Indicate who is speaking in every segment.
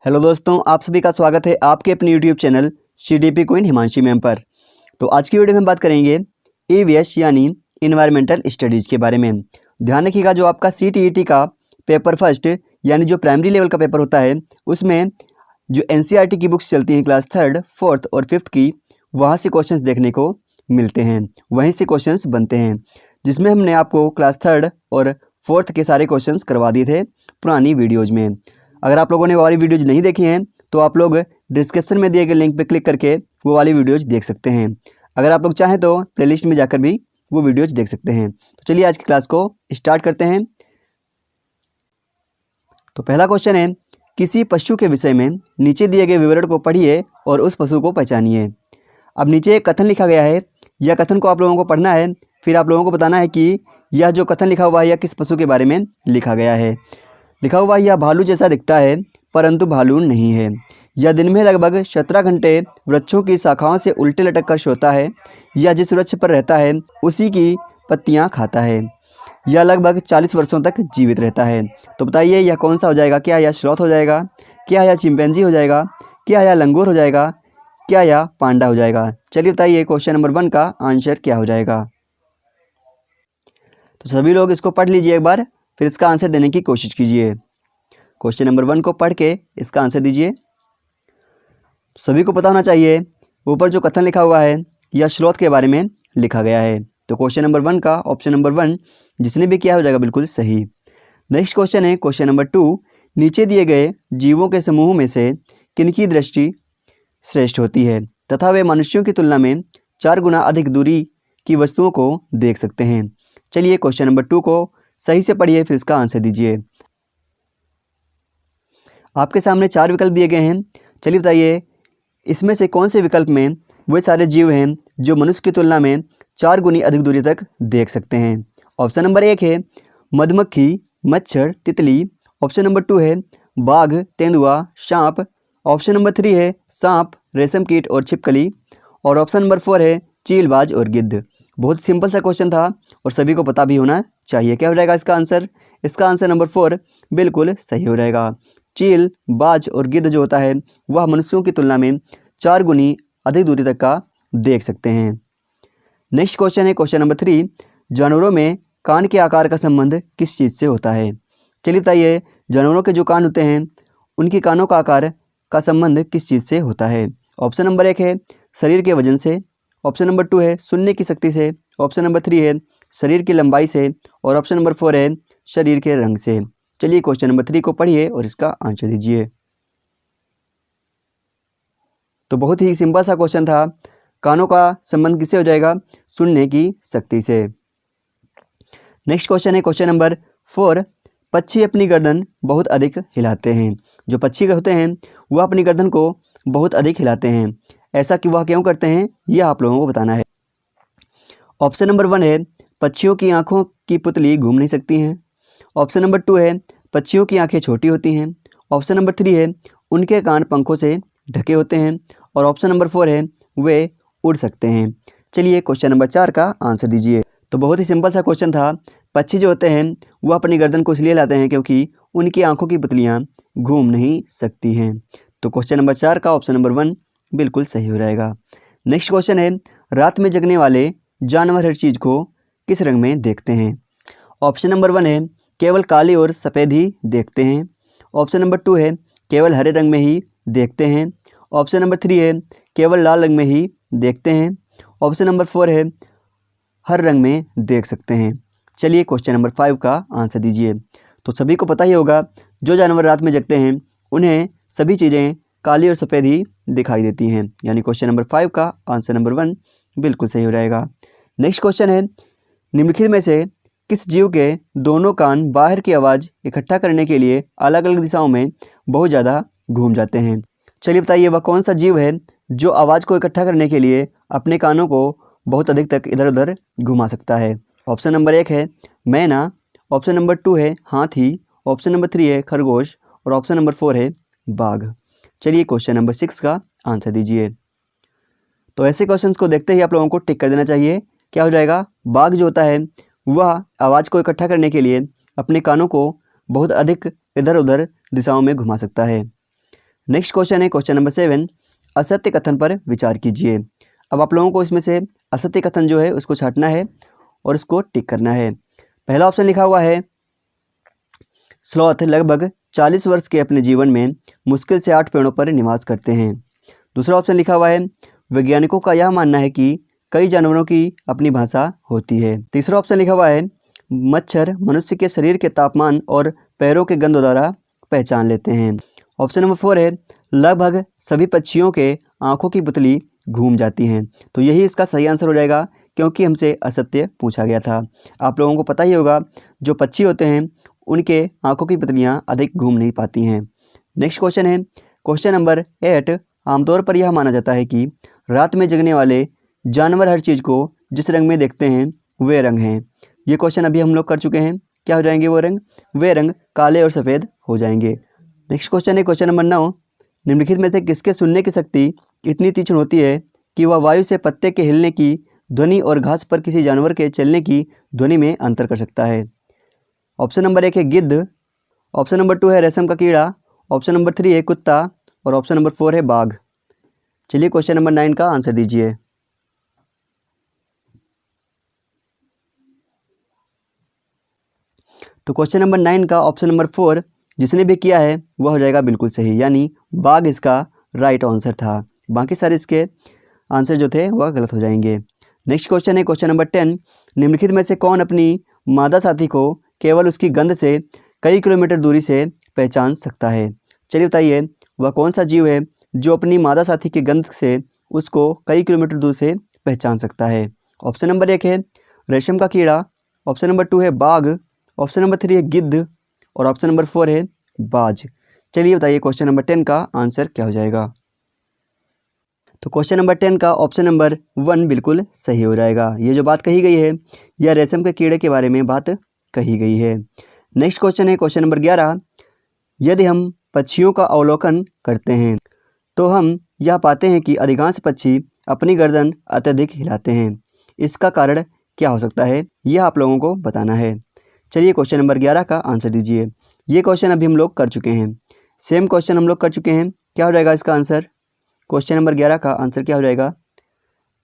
Speaker 1: Hello दोस्तों, आप सभी का स्वागत है आपके अपने YouTube channel CDP queen Himanshi ma'am पर। तो आज की वीडियो में हम बात करेंगे EVS यानी इन्वायरमेंटल स्टडीज़ के बारे में। ध्यान रखिएगा, जो आपका CTET का पेपर फर्स्ट यानी जो प्राइमरी लेवल का पेपर होता है, उसमें जो NCERT की बुक्स चलती हैं क्लास 3rd, 4th और 5th की, वहाँ से क्वेश्चंस देखने को मिलते हैं, वहीं से क्वेश्चंस बनते हैं, जिसमें हमने आपको क्लास 3rd और 4th के सारे क्वेश्चंस करवा दिए थे पुरानी वीडियोज़ में। अगर आप लोगों ने वो वाली वीडियोज़ नहीं देखी हैं तो आप लोग डिस्क्रिप्शन में दिए गए लिंक पर क्लिक करके वो वाली वीडियोज़ देख सकते हैं। अगर आप लोग चाहें तो प्लेलिस्ट में जाकर भी वो वीडियोज़ देख सकते हैं। तो चलिए आज की क्लास को स्टार्ट करते हैं। तो पहला क्वेश्चन है, किसी पशु के विषय में नीचे दिए गए विवरण को पढ़िए और उस पशु को पहचानिए। अब नीचे एक कथन लिखा गया है, यह कथन को आप लोगों को पढ़ना है, फिर आप लोगों को बताना है कि यह जो कथन लिखा हुआ है यह किस पशु के बारे में लिखा गया है। लिखा हुआ यह भालू जैसा दिखता है परंतु भालू नहीं है। यह दिन में लगभग 17 घंटे वृक्षों की शाखाओं से उल्टे लटक कर सोता है। यह जिस वृक्ष पर रहता है उसी की पत्तियां खाता है। यह लगभग 40 वर्षों तक जीवित रहता है। तो बताइए यह कौन सा हो जाएगा? क्या यह स्लॉथ हो जाएगा? क्या यह चिंपैंजी हो जाएगा? क्या यह लंगूर हो जाएगा? क्या यह पांडा हो जाएगा? चलिए बताइए क्वेश्चन नंबर 1 का आंसर क्या हो जाएगा। तो सभी लोग इसको पढ़ लीजिए एक बार, फिर इसका आंसर देने की कोशिश कीजिए। क्वेश्चन नंबर 1 को पढ़ के इसका आंसर दीजिए। सभी को पता होना चाहिए, ऊपर जो कथन लिखा हुआ है यह स्लॉथ के बारे में लिखा गया है। तो क्वेश्चन नंबर 1 का ऑप्शन नंबर 1 जिसने भी किया हो जाएगा बिल्कुल सही। नेक्स्ट क्वेश्चन है क्वेश्चन नंबर 2, नीचे दिए गए जीवों के समूह में से किनकी दृष्टि श्रेष्ठ होती है तथा वे मनुष्यों की तुलना में 4 गुना अधिक दूरी की वस्तुओं को देख सकते हैं। चलिए क्वेश्चन नंबर 2 को सही से पढ़िए, फिर इसका आंसर दीजिए। आपके सामने 4 विकल्प दिए गए हैं। चलिए बताइए इसमें से कौन से विकल्प में वे सारे जीव हैं जो मनुष्य की तुलना में 4 गुनी अधिक दूरी तक देख सकते हैं। ऑप्शन नंबर 1 है मधुमक्खी, मच्छर, तितली। ऑप्शन नंबर 2 है बाघ, तेंदुआ, सांप। ऑप्शन नंबर 3 है सांप, रेशम कीट और छिपकली। और ऑप्शन नंबर 4 है चीलबाज और गिद्ध। बहुत सिंपल सा क्वेश्चन था और सभी को पता भी होना चाहिए। क्या हो जाएगा इसका आंसर? इसका आंसर नंबर 4 बिल्कुल सही हो जाएगा। चील, बाज और गिद्ध जो होता है वह मनुष्यों की तुलना में 4 गुनी अधिक दूरी तक का देख सकते हैं। नेक्स्ट क्वेश्चन है क्वेश्चन नंबर 3, जानवरों में कान के आकार का संबंध किस चीज़ से होता है? चलिए बताइए जानवरों के जो कान होते हैं उनके कानों का आकार का संबंध किस चीज़ से होता है? ऑप्शन नंबर 1 है शरीर के वजन से। ऑप्शन नंबर 2 है सुनने की शक्ति से। ऑप्शन नंबर 3 है शरीर की लंबाई से। और ऑप्शन नंबर 4 है शरीर के रंग से। चलिए क्वेश्चन नंबर 3 को पढ़िए और इसका आंसर दीजिए। तो बहुत ही सिंपल सा क्वेश्चन था, कानों का संबंध किससे हो जाएगा? सुनने की शक्ति से। नेक्स्ट क्वेश्चन है क्वेश्चन नंबर 4, पक्षी अपनी गर्दन बहुत अधिक हिलाते हैं। जो पक्षी होते हैं वह अपनी गर्दन को बहुत अधिक हिलाते हैं, ऐसा कि वह क्यों करते हैं यह आप लोगों को बताना है। ऑप्शन नंबर 1 है पक्षियों की आंखों की पुतली घूम नहीं सकती हैं। ऑप्शन नंबर 2 है पक्षियों की आंखें छोटी होती हैं। ऑप्शन नंबर 3 है उनके कान पंखों से ढके होते हैं। और ऑप्शन नंबर 4 है वे उड़ सकते हैं। चलिए क्वेश्चन नंबर 4 का आंसर दीजिए। तो बहुत ही सिंपल सा क्वेश्चन था, पक्षी जो होते हैं वह अपनी गर्दन को इसलिए लाते हैं क्योंकि उनकी आंखों की पुतलियाँ घूम नहीं सकती हैं। तो क्वेश्चन नंबर 4 का ऑप्शन नंबर 1 बिल्कुल सही हो जाएगा। नेक्स्ट क्वेश्चन है, रात में जगने वाले जानवर हर चीज़ को किस रंग में देखते हैं? ऑप्शन नंबर 1 है केवल काले और सफ़ेद ही देखते हैं। ऑप्शन नंबर 2 है केवल हरे रंग में ही देखते हैं। ऑप्शन नंबर 3 है केवल लाल रंग में ही देखते हैं। ऑप्शन नंबर 4 है हर रंग में देख सकते हैं। चलिए क्वेश्चन नंबर 5 का आंसर दीजिए। तो सभी को पता ही होगा, जो जानवर रात में जगते हैं उन्हें सभी चीज़ें काली और सफ़ेद ही दिखाई देती हैं, यानी क्वेश्चन नंबर 5 का आंसर नंबर 1 बिल्कुल सही हो जाएगा। नेक्स्ट क्वेश्चन है, निम्नलिखित में से किस जीव के दोनों कान बाहर की आवाज़ इकट्ठा करने के लिए अलग अलग दिशाओं में बहुत ज़्यादा घूम जाते हैं? चलिए बताइए वह कौन सा जीव है जो आवाज़ को इकट्ठा करने के लिए अपने कानों को बहुत अधिक तक इधर उधर घुमा सकता है? ऑप्शन नंबर 1 है मैना। ऑप्शन नंबर 2 है हाथी। ऑप्शन नंबर 3 है खरगोश। और ऑप्शन नंबर 4 है बाघ। चलिए क्वेश्चन नंबर 6 का आंसर दीजिए। तो ऐसे क्वेश्चंस को देखते ही आप लोगों को टिक कर देना चाहिए। क्या हो जाएगा? बाघ जो होता है वह आवाज़ को इकट्ठा करने के लिए अपने कानों को बहुत अधिक इधर उधर दिशाओं में घुमा सकता है। नेक्स्ट क्वेश्चन है क्वेश्चन नंबर 7, असत्य कथन पर विचार कीजिए। अब आप लोगों को इसमें से असत्य कथन जो है उसको छांटना है और उसको टिक करना है। पहला ऑप्शन लिखा हुआ है, स्लॉथ लगभग 40 वर्ष के अपने जीवन में मुश्किल से 8 पेड़ों पर निवास करते हैं। दूसरा ऑप्शन लिखा हुआ है, वैज्ञानिकों का यह मानना है कि कई जानवरों की अपनी भाषा होती है। तीसरा ऑप्शन लिखा हुआ है, मच्छर मनुष्य के शरीर के तापमान और पैरों के गंध द्वारा पहचान लेते हैं। ऑप्शन नंबर 4 है, लगभग सभी पक्षियों के आंखों की पुतली घूम जाती हैं। तो यही इसका सही आंसर हो जाएगा, क्योंकि हमसे असत्य पूछा गया था। आप लोगों को पता ही होगा, जो पक्षी होते हैं उनके आंखों की पुतलियाँ अधिक घूम नहीं पाती हैं। नेक्स्ट क्वेश्चन है क्वेश्चन नंबर 8, आमतौर पर यह माना जाता है कि रात में जगने वाले जानवर हर चीज़ को जिस रंग में देखते हैं वे रंग हैं। ये क्वेश्चन अभी हम लोग कर चुके हैं। क्या हो जाएंगे वो रंग? वे रंग काले और सफ़ेद हो जाएंगे। नेक्स्ट क्वेश्चन है क्वेश्चन नंबर 9, निम्नलिखित में से किसके सुनने की शक्ति इतनी तीक्ष्ण होती है कि वह वायु से पत्ते के हिलने की ध्वनि और घास पर किसी जानवर के चलने की ध्वनि में अंतर कर सकता है। ऑप्शन नंबर 1 है गिद्ध, ऑप्शन नंबर 2 है रेशम का कीड़ा, ऑप्शन नंबर 3 है कुत्ता और ऑप्शन नंबर 4 है बाघ। चलिए क्वेश्चन नंबर 9 का आंसर दीजिए। तो क्वेश्चन नंबर 9 का ऑप्शन नंबर 4 जिसने भी किया है वह हो जाएगा बिल्कुल सही, यानी बाघ इसका राइट आंसर था। बाकी सारे इसके आंसर जो थे वह गलत हो जाएंगे। नेक्स्ट क्वेश्चन है क्वेश्चन नंबर 10, निम्नलिखित में से कौन अपनी मादा साथी को केवल उसकी गंध से कई किलोमीटर दूरी से पहचान सकता है? चलिए बताइए, वह कौन सा जीव है जो अपनी मादा साथी की गंध से उसको कई किलोमीटर दूर से पहचान सकता है? ऑप्शन नंबर 1 है रेशम का कीड़ा, ऑप्शन नंबर 2 है बाघ, ऑप्शन नंबर 3 है गिद्ध और ऑप्शन नंबर 4 है बाज। चलिए बताइए क्वेश्चन नंबर 10 का आंसर क्या हो जाएगा? तो क्वेश्चन नंबर 10 का ऑप्शन नंबर 1 बिल्कुल सही हो जाएगा। ये जो बात कही गई है यह रेशम के कीड़े के बारे में बात कही गई है। नेक्स्ट क्वेश्चन है क्वेश्चन नंबर 11, यदि हम पक्षियों का अवलोकन करते हैं तो हम यह पाते हैं कि अधिकांश पक्षी अपनी गर्दन अत्यधिक हिलाते हैं। इसका कारण क्या हो सकता है, यह आप लोगों को बताना है। चलिए क्वेश्चन नंबर 11 का आंसर दीजिए। ये क्वेश्चन अभी हम लोग कर चुके हैं, सेम क्वेश्चन हम लोग कर चुके हैं। क्या हो जाएगा इसका आंसर? क्वेश्चन नंबर 11 का आंसर क्या हो जाएगा?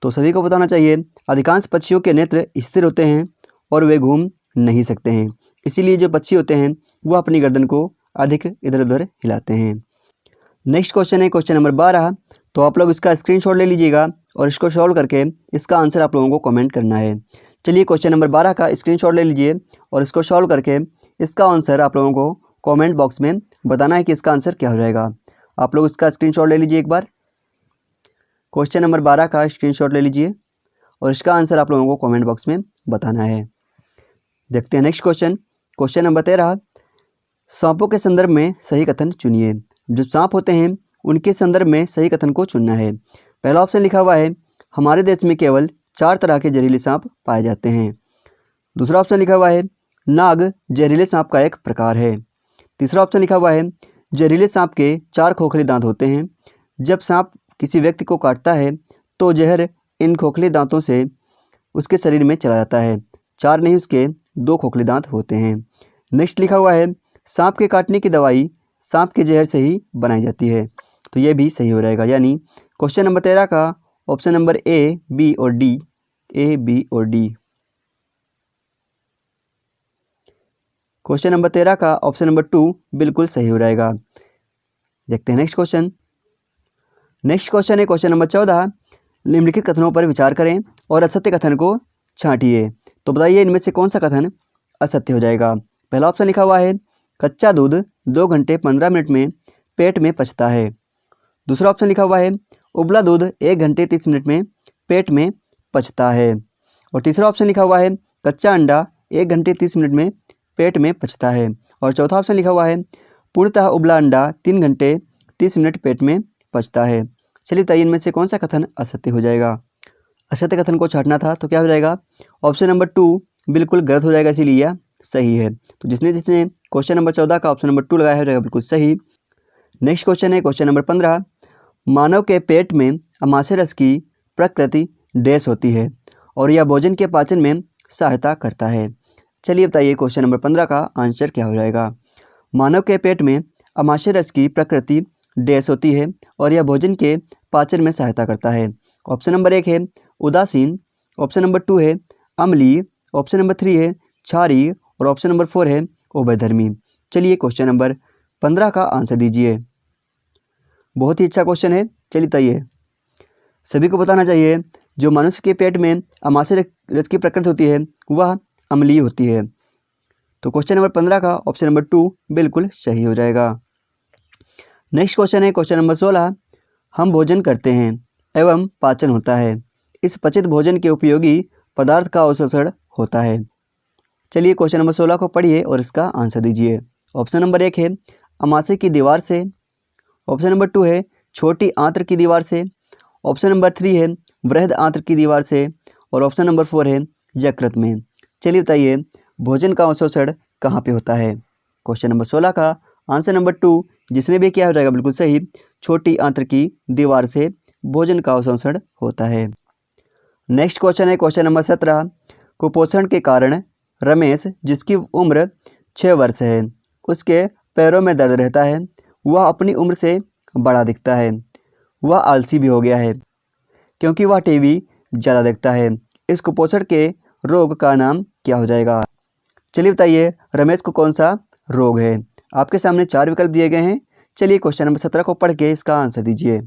Speaker 1: तो सभी को बताना चाहिए, अधिकांश पक्षियों के नेत्र स्थिर होते हैं और वे घूम नहीं सकते हैं, इसीलिए जो पक्षी होते हैं वह अपनी गर्दन को अधिक इधर उधर हिलाते हैं। नेक्स्ट क्वेश्चन है क्वेश्चन नंबर 12, तो आप लोग इसका स्क्रीनशॉट ले लीजिएगा और इसको सॉल्व करके इसका आंसर आप लोगों को कमेंट करना है। चलिए क्वेश्चन नंबर 12 का स्क्रीनशॉट ले लीजिए और इसको सॉल्व करके इसका आंसर आप लोगों को कमेंट बॉक्स में बताना है कि इसका आंसर क्या हो जाएगा। आप लोग इसका स्क्रीनशॉट ले लीजिए एक बार, क्वेश्चन नंबर 12 का स्क्रीनशॉट ले लीजिए और इसका आंसर आप लोगों को कमेंट बॉक्स में बताना है। देखते हैं नेक्स्ट क्वेश्चन, क्वेश्चन नंबर 13, सांपों के संदर्भ में सही कथन चुनिए। जो सांप होते हैं उनके संदर्भ में सही कथन को चुनना है। पहला ऑप्शन लिखा हुआ है, हमारे देश में केवल 4 तरह के जहरीले सांप पाए जाते हैं। दूसरा ऑप्शन लिखा हुआ है, नाग जहरीले सांप का एक प्रकार है। तीसरा ऑप्शन लिखा हुआ है, जहरीले सांप के 4 खोखले दांत होते हैं। जब सांप किसी व्यक्ति को काटता है तो जहर इन खोखले दांतों से उसके शरीर में चला जाता है। 4 नहीं, उसके 2 खोखले दांत होते हैं। नेक्स्ट लिखा हुआ है, सांप के काटने की दवाई सांप के जहर से ही बनाई जाती है। तो ये भी सही हो जाएगा, यानी क्वेश्चन नंबर 13 का ऑप्शन नंबर ए, बी और डी, ए, बी और डी। क्वेश्चन नंबर 13 का ऑप्शन नंबर 2 बिल्कुल सही हो जाएगा। देखते हैं नेक्स्ट क्वेश्चन। नेक्स्ट क्वेश्चन है क्वेश्चन नंबर 14, निम्नलिखित कथनों पर विचार करें और असत्य कथन को छांटिए। तो बताइए इनमें से कौन सा कथन असत्य हो जाएगा। पहला ऑप्शन लिखा हुआ है, कच्चा दूध 2 घंटे 15 मिनट में पेट में पचता है। दूसरा ऑप्शन लिखा हुआ है, उबला दूध 1 घंटे 30 मिनट में पेट में पचता है। और तीसरा ऑप्शन लिखा हुआ है, कच्चा अंडा 1 घंटे 30 मिनट में पेट में पचता है। और चौथा ऑप्शन लिखा हुआ है, पूर्णतः उबला अंडा 3 घंटे 30 मिनट पेट में पचता है। चलिए बताइए इनमें से कौन सा कथन असत्य हो जाएगा। असत्य कथन को छांटना था तो क्या हो जाएगा? ऑप्शन नंबर 2 बिल्कुल गलत हो जाएगा, इसीलिए यह सही है। तो जिसने जिसने क्वेश्चन नंबर 14 का ऑप्शन नंबर 2 लगाया हो जाएगा बिल्कुल सही। नेक्स्ट क्वेश्चन है क्वेश्चन नंबर 15, मानव के पेट में अमाशय रस की प्रकृति डैश होती है और यह भोजन के पाचन में सहायता करता है। चलिए बताइए क्वेश्चन नंबर 15 का आंसर क्या हो जाएगा। मानव के पेट में अमाशय रस की प्रकृति डैश होती है और यह भोजन के पाचन में सहायता करता है। ऑप्शन नंबर 1 है उदासीन, ऑप्शन नंबर 2 है अम्लीय, ऑप्शन नंबर 3 है क्षारीय और ऑप्शन नंबर 4 है उभयधर्मी। चलिए क्वेश्चन नंबर 15 का आंसर दीजिए। बहुत ही अच्छा क्वेश्चन है। चलिए बताइए, सभी को बताना चाहिए जो मनुष्य के पेट में आमाशय रस की प्रकृति होती है वह अम्लीय होती है। तो क्वेश्चन नंबर 15 का ऑप्शन नंबर 2 बिल्कुल सही हो जाएगा। नेक्स्ट क्वेश्चन है क्वेश्चन नंबर 16। हम भोजन करते हैं एवं पाचन होता है, इस पचित भोजन के उपयोगी पदार्थ का अवशोषण होता है। चलिए क्वेश्चन नंबर 16 को पढ़िए और इसका आंसर दीजिए। ऑप्शन नंबर 1 है आमाशय की दीवार से, ऑप्शन नंबर 2 है छोटी आंत्र की दीवार से, ऑप्शन नंबर 3 है वृहद आंत्र की दीवार से और ऑप्शन नंबर 4 है यकृत में। चलिए बताइए भोजन का अवशोषण कहाँ पे होता है। क्वेश्चन नंबर 16 का आंसर नंबर 2 जिसने भी किया हो जाएगा बिल्कुल सही, छोटी आंत्र की दीवार से भोजन का अवशोषण होता है। नेक्स्ट क्वेश्चन है क्वेश्चन नंबर 17। कुपोषण के कारण रमेश, जिसकी उम्र 6 वर्ष है, उसके पैरों में दर्द रहता है, वह अपनी उम्र से बड़ा दिखता है, वह आलसी भी हो गया है क्योंकि वह टीवी ज़्यादा देखता है। इस कुपोषण के रोग का नाम क्या हो जाएगा। चलिए बताइए रमेश को कौन सा रोग है। आपके सामने 4 विकल्प दिए गए हैं। चलिए क्वेश्चन नंबर 17 को पढ़ के इसका आंसर दीजिए।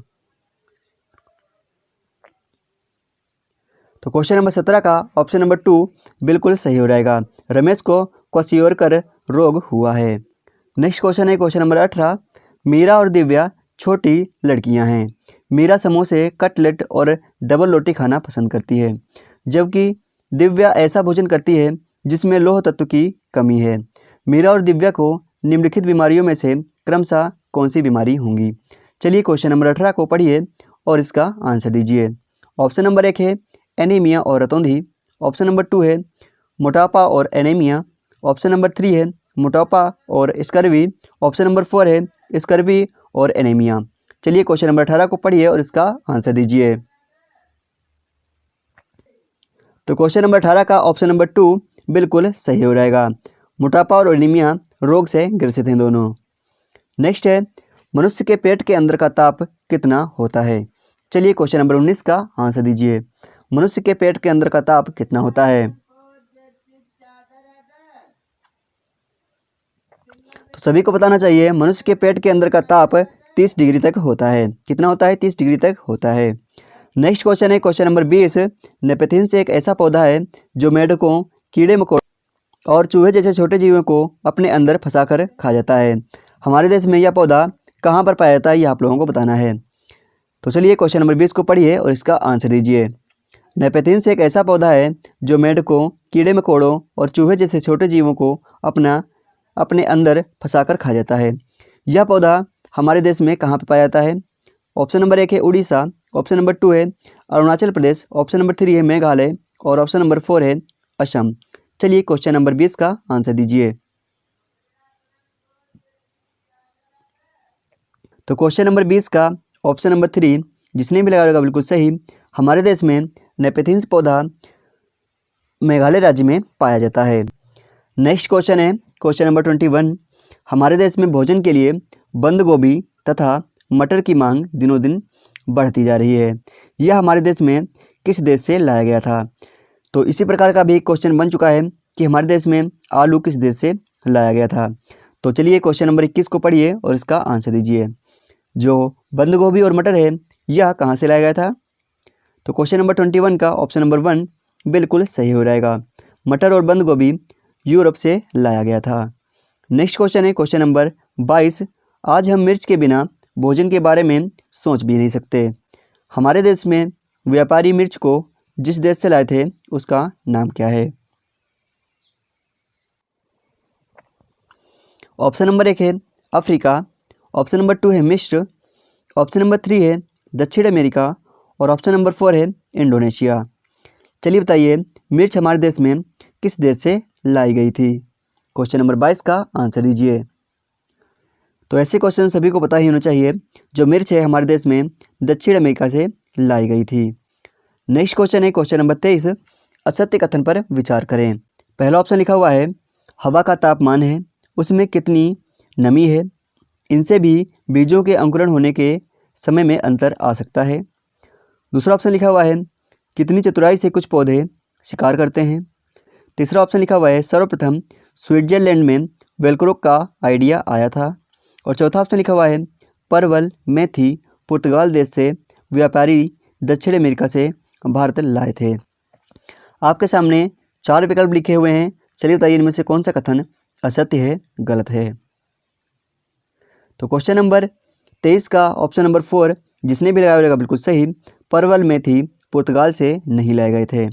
Speaker 1: तो क्वेश्चन नंबर 17 का ऑप्शन नंबर 2 बिल्कुल सही हो जाएगा। रमेश को क्वेश्योरकर रोग हुआ है। नेक्स्ट क्वेश्चन है क्वेश्चन नंबर 18। मीरा और दिव्या छोटी लड़कियां हैं। मीरा समोसे, कटलेट और डबल रोटी खाना पसंद करती है, जबकि दिव्या ऐसा भोजन करती है जिसमें लौह तत्व की कमी है। मीरा और दिव्या को निम्नलिखित बीमारियों में से क्रमशः कौन सी बीमारी होंगी। चलिए क्वेश्चन नंबर 18 को पढ़िए और इसका आंसर दीजिए। ऑप्शन नंबर 1 है एनीमिया और रतौंधी, ऑप्शन नंबर 2 है मोटापा और एनीमिया, ऑप्शन नंबर 3 है मोटापा और स्कर्वी, ऑप्शन नंबर 4 है स्कर्वी और एनीमिया। चलिए क्वेश्चन नंबर 18 को पढ़िए और इसका आंसर दीजिए। तो क्वेश्चन नंबर 18 का ऑप्शन नंबर 2 बिल्कुल सही हो जाएगा। मोटापा और एनीमिया रोग से ग्रसित हैं दोनों। नेक्स्ट है मनुष्य के पेट के अंदर का ताप कितना होता है। चलिए क्वेश्चन नंबर 19 का आंसर दीजिए। मनुष्य के पेट के अंदर का ताप कितना होता है। तो सभी को बताना चाहिए मनुष्य के पेट के अंदर का ताप 30 डिग्री तक होता है। कितना होता है, 30 डिग्री तक होता है। नेक्स्ट क्वेश्चन है क्वेश्चन नंबर 20। नेपेथिन्स एक ऐसा पौधा है जो मेढकों, कीड़े मकोड़ों और चूहे जैसे छोटे जीवों को अपने अंदर फंसाकर खा जाता है। हमारे देश में यह पौधा कहाँ पर पाया जाता है, यह आप लोगों को बताना है। तो चलिए क्वेश्चन नंबर 20 को पढ़िए और इसका आंसर दीजिए। नेपेथिन्स एक ऐसा पौधा है जो मेढकों, कीड़े मकोड़ों और चूहे जैसे छोटे जीवों को अपने अंदर फंसाकर खा जाता है। यह पौधा हमारे देश में कहाँ पर पाया जाता है। ऑप्शन नंबर 1 है उड़ीसा, ऑप्शन नंबर 2 है अरुणाचल प्रदेश, ऑप्शन नंबर 3 है मेघालय और ऑप्शन नंबर 4 है असम। चलिए क्वेश्चन नंबर 20 का आंसर दीजिए। तो क्वेश्चन नंबर 20 का ऑप्शन नंबर 3 जिसने भी लगाया होगा बिल्कुल सही। हमारे देश में नेपेथिन्स पौधा मेघालय राज्य में पाया जाता है। नेक्स्ट क्वेश्चन है क्वेश्चन नंबर 21। हमारे देश में भोजन के लिए बंद गोभी तथा मटर की मांग दिनों दिन बढ़ती जा रही है। यह हमारे देश में किस देश से लाया गया था। तो इसी प्रकार का भी एक क्वेश्चन बन चुका है कि हमारे देश में आलू किस देश से लाया गया था। तो चलिए क्वेश्चन नंबर 21 को पढ़िए और इसका आंसर दीजिए। जो बंद गोभी और मटर है यह कहाँ से लाया गया था। तो क्वेश्चन नंबर 21 का ऑप्शन नंबर 1 बिल्कुल सही हो जाएगा। मटर और बंद गोभी यूरोप से लाया गया था। नेक्स्ट क्वेश्चन है क्वेश्चन नंबर 22। आज हम मिर्च के बिना भोजन के बारे में सोच भी नहीं सकते। हमारे देश में व्यापारी मिर्च को जिस देश से लाए थे उसका नाम क्या है। ऑप्शन नंबर 1 है अफ्रीका, ऑप्शन नंबर 2 है मिस्र, ऑप्शन नंबर 3 है दक्षिण अमेरिका और ऑप्शन नंबर 4 है इंडोनेशिया। चलिए बताइए मिर्च हमारे देश में किस देश से लाई गई थी। क्वेश्चन नंबर 22 का आंसर दीजिए। तो ऐसे क्वेश्चन सभी को पता ही होना चाहिए। जो मिर्च है हमारे देश में दक्षिण अमेरिका से लाई गई थी। नेक्स्ट क्वेश्चन है क्वेश्चन नंबर 23। असत्य कथन पर विचार करें। पहला ऑप्शन लिखा हुआ है हवा का तापमान है, उसमें कितनी नमी है, इनसे भी बीजों के अंकुरण होने के समय में अंतर आ सकता है। दूसरा ऑप्शन लिखा हुआ है कितनी चतुराई से कुछ पौधे शिकार करते हैं। तीसरा ऑप्शन लिखा हुआ है सर्वप्रथम स्विट्जरलैंड में वेलक्रो का आइडिया आया था। और चौथा ऑप्शन लिखा हुआ है परवल मेथी पुर्तगाल देश से व्यापारी दक्षिण अमेरिका से भारत लाए थे। आपके सामने 4 विकल्प लिखे हुए हैं, चलिए बताइए इनमें से कौन सा कथन असत्य है, गलत है। तो क्वेश्चन नंबर 23 का ऑप्शन नंबर 4 जिसने भी लगाया रहेगा बिल्कुल सही, परवल मेथी पुर्तगाल से नहीं लाए गए थे।